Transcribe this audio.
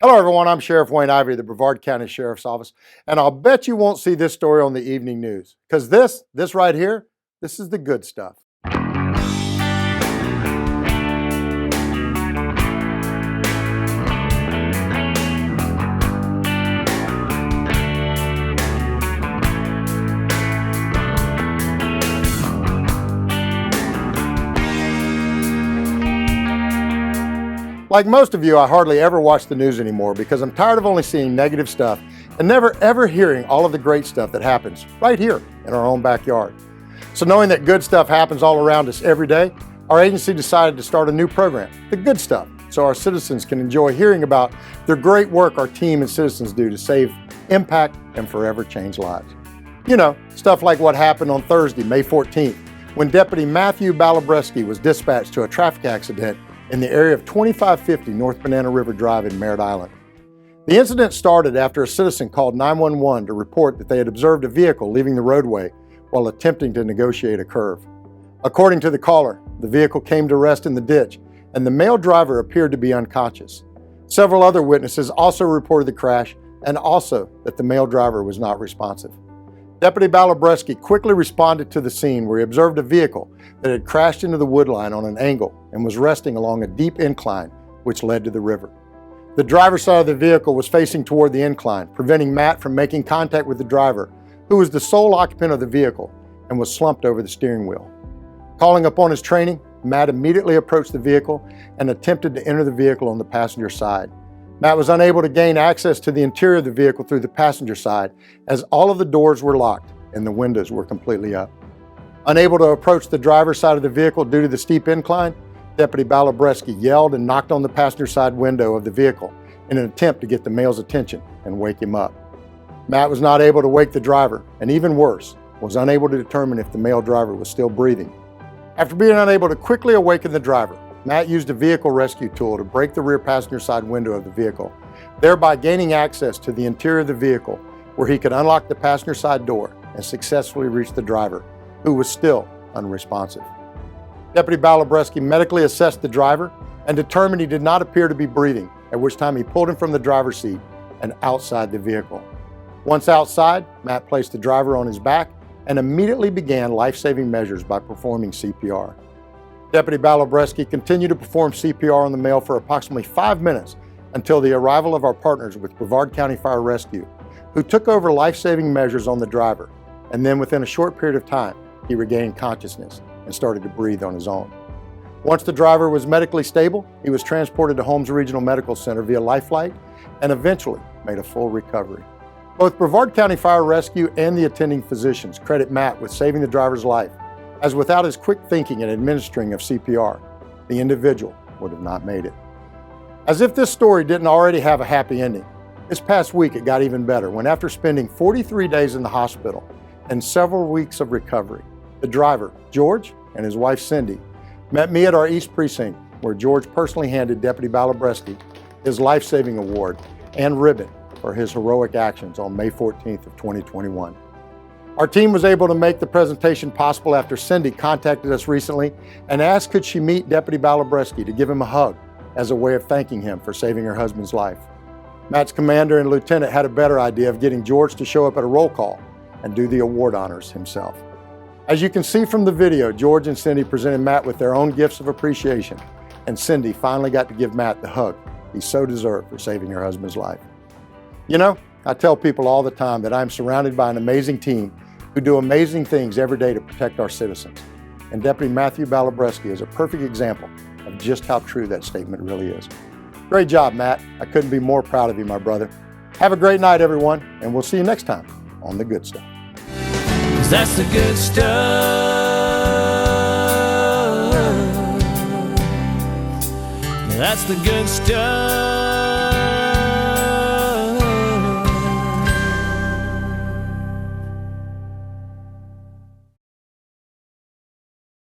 Hello, everyone. I'm Sheriff Wayne Ivey, the Brevard County Sheriff's Office, and I'll bet you won't see this story on the evening news because this right here, this is the good stuff. Like most of you, I hardly ever watch the news anymore because I'm tired of only seeing negative stuff and never ever hearing all of the great stuff that happens right here in our own backyard. So knowing that good stuff happens all around us every day, our agency decided to start a new program, The Good Stuff, so our citizens can enjoy hearing about the great work our team and citizens do to save, impact, and forever change lives. You know, stuff like what happened on Thursday, May 14th, when Deputy Matthew Balabreski was dispatched to a traffic accident in the area of 2550 North Banana River Drive in Merritt Island. The incident started after a citizen called 911 to report that they had observed a vehicle leaving the roadway while attempting to negotiate a curve. According to the caller, the vehicle came to rest in the ditch and the male driver appeared to be unconscious. Several other witnesses also reported the crash and also that the male driver was not responsive. Deputy Balabreski quickly responded to the scene where he observed a vehicle that had crashed into the woodline on an angle and was resting along a deep incline which led to the river. The driver's side of the vehicle was facing toward the incline, preventing Matt from making contact with the driver, who was the sole occupant of the vehicle and was slumped over the steering wheel. Calling upon his training, Matt immediately approached the vehicle and attempted to enter the vehicle on the passenger side. Matt was unable to gain access to the interior of the vehicle through the passenger side as all of the doors were locked and the windows were completely up. Unable to approach the driver's side of the vehicle due to the steep incline, Deputy Balabreski yelled and knocked on the passenger side window of the vehicle in an attempt to get the male's attention and wake him up. Matt was not able to wake the driver, and even worse, was unable to determine if the male driver was still breathing. After being unable to quickly awaken the driver, Matt used a vehicle rescue tool to break the rear passenger side window of the vehicle, thereby gaining access to the interior of the vehicle where he could unlock the passenger side door and successfully reach the driver, who was still unresponsive. Deputy Balabreski medically assessed the driver and determined he did not appear to be breathing, at which time he pulled him from the driver's seat and outside the vehicle. Once outside, Matt placed the driver on his back and immediately began life-saving measures by performing CPR. Deputy Balabreski continued to perform CPR on the male for approximately 5 minutes until the arrival of our partners with Brevard County Fire Rescue, who took over life-saving measures on the driver, and then within a short period of time, he regained consciousness and started to breathe on his own. Once the driver was medically stable, he was transported to Holmes Regional Medical Center via life flight and eventually made a full recovery. Both Brevard County Fire Rescue and the attending physicians credit Matt with saving the driver's life, as without his quick thinking and administering of CPR, the individual would have not made it. As if this story didn't already have a happy ending, this past week it got even better when, after spending 43 days in the hospital and several weeks of recovery, the driver, George, and his wife, Cindy, met me at our East Precinct, where George personally handed Deputy Balabreski his life-saving award and ribbon for his heroic actions on May 14th of 2021. Our team was able to make the presentation possible after Cindy contacted us recently and asked could she meet Deputy Balabreski to give him a hug as a way of thanking him for saving her husband's life. Matt's commander and lieutenant had a better idea of getting George to show up at a roll call and do the award honors himself. As you can see from the video, George and Cindy presented Matt with their own gifts of appreciation, and Cindy finally got to give Matt the hug he so deserved for saving her husband's life. You know, I tell people all the time that I'm surrounded by an amazing team who do amazing things every day to protect our citizens. And Deputy Matthew Balabreski is a perfect example of just how true that statement really is. Great job, Matt. I couldn't be more proud of you, my brother. Have a great night, everyone, and we'll see you next time on The Good Stuff. 'Cause that's the good stuff. That's the good stuff.